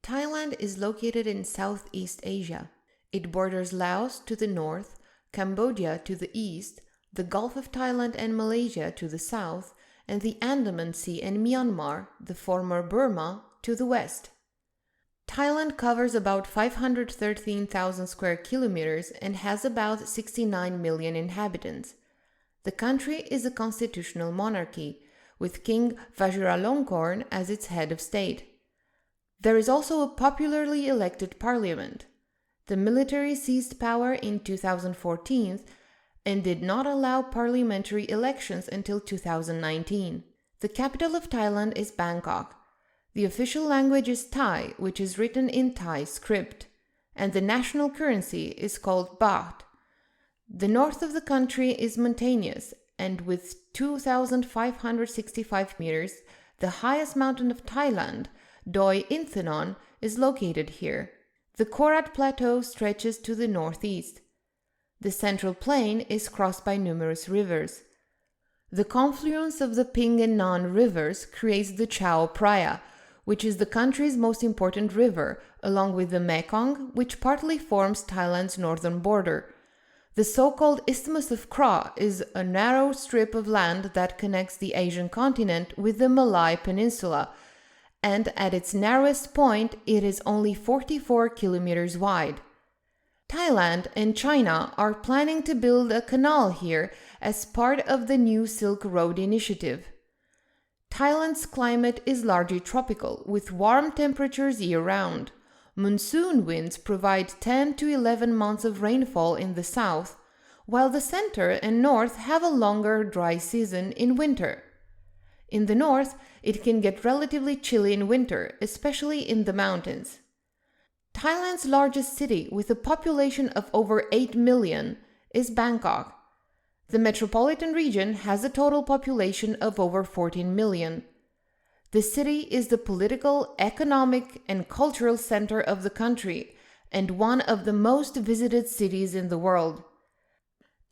Thailand is located in Southeast Asia. It borders Laos to the north, Cambodia to the east, the Gulf of Thailand and Malaysia to the south, and the Andaman Sea and Myanmar, the former Burma, to the west. Thailand covers about 513,000 square kilometers and has about 69 million inhabitants. The country is a constitutional monarchy, with King Vajiralongkorn as its head of state. There is also a popularly elected parliament. The military seized power in 2014 and did not allow parliamentary elections until 2019. The capital of Thailand is Bangkok. The official language is Thai, which is written in Thai script, and the national currency is called baht. The north of the country is mountainous, and with 2,565 meters, the highest mountain of Thailand, Doi Inthanon, is located here. The Korat Plateau stretches to the northeast. The central plain is crossed by numerous rivers. The confluence of the Ping and Nan rivers creates the Chao Phraya, which is the country's most important river, along with the Mekong, which partly forms Thailand's northern border. The so-called Isthmus of Kra is a narrow strip of land that connects the Asian continent with the Malay Peninsula, and at its narrowest point it is only 44 kilometers wide. Thailand and China are planning to build a canal here as part of the new Silk Road initiative. Thailand's climate is largely tropical, with warm temperatures year-round. Monsoon winds provide 10 to 11 months of rainfall in the south, while the center and north have a longer dry season in winter. In the north, it can get relatively chilly in winter, especially in the mountains. Thailand's largest city, with a population of over 8 million, is Bangkok. The metropolitan region has a total population of over 14 million. The city is the political, economic, and cultural center of the country and one of the most visited cities in the world.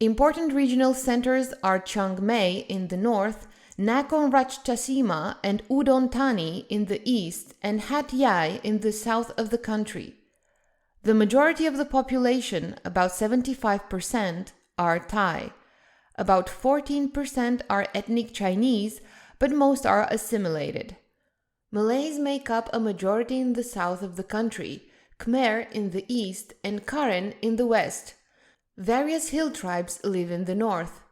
Important regional centers are Chiang Mai in the north, Nakhon Ratchasima and Udon Thani in the east, and Hat Yai in the south of the country. The majority of the population, about 75%, are Thai. About 14% are ethnic Chinese, but most are assimilated. Malays make up a majority in the south of the country, Khmer in the east, and Karen in the west. Various hill tribes live in the north.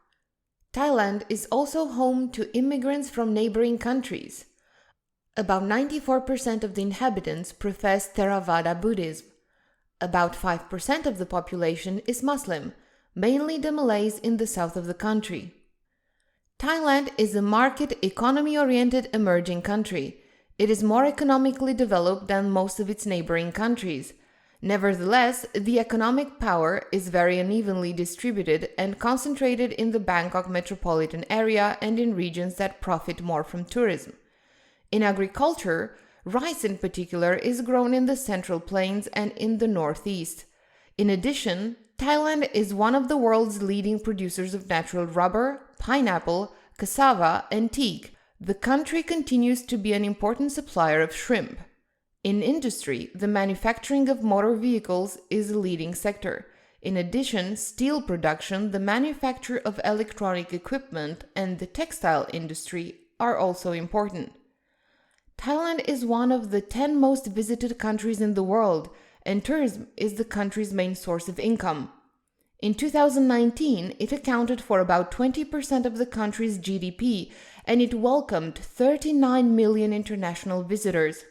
Thailand is also home to immigrants from neighboring countries. About 94% of the inhabitants profess Theravada Buddhism. About 5% of the population is Muslim, mainly the Malays in the south of the country. Thailand is a market economy-oriented emerging country. It is more economically developed than most of its neighboring countries. Nevertheless, the economic power is very unevenly distributed and concentrated in the Bangkok metropolitan area and in regions that profit more from tourism. In agriculture, rice in particular is grown in the Central Plains and in the Northeast. In addition, Thailand is one of the world's leading producers of natural rubber, pineapple, cassava, and teak. The country continues to be an important supplier of shrimp. In industry, the manufacturing of motor vehicles is a leading sector. In addition, steel production, the manufacture of electronic equipment, and the textile industry are also important. Thailand is one of the 10 most visited countries in the world, and tourism is the country's main source of income. In 2019, it accounted for about 20% of the country's GDP, and it welcomed 39 million international visitors.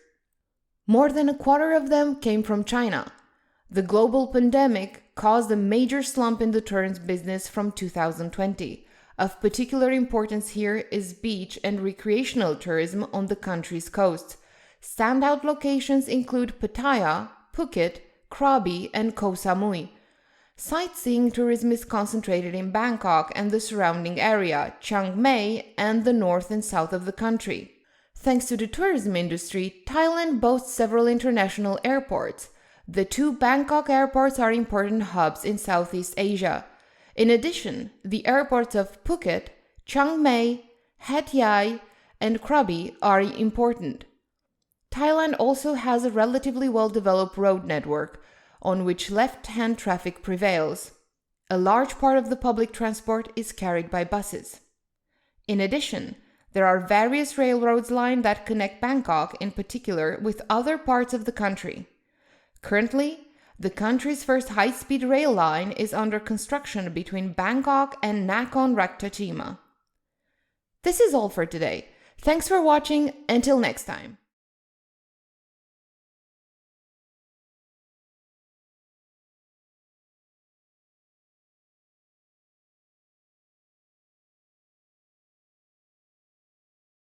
More than a quarter of them came from China. The global pandemic caused a major slump in the tourism business from 2020. Of particular importance here is beach and recreational tourism on the country's coast. Standout locations include Pattaya, Phuket, Krabi, and Koh Samui. Sightseeing tourism is concentrated in Bangkok and the surrounding area, Chiang Mai, and the north and south of the country. Thanks to the tourism industry, Thailand boasts several international airports. The two Bangkok airports are important hubs in Southeast Asia. In addition, the airports of Phuket, Chiang Mai, Hat Yai, and Krabi are important. Thailand also has a relatively well-developed road network on which left-hand traffic prevails. A large part of the public transport is carried by buses. In addition, there are various railroads lines that connect Bangkok in particular with other parts of the country. Currently, the country's first high-speed rail line is under construction between Bangkok and Nakhon Ratchasima. This is all for today. Thanks for watching. Until next time.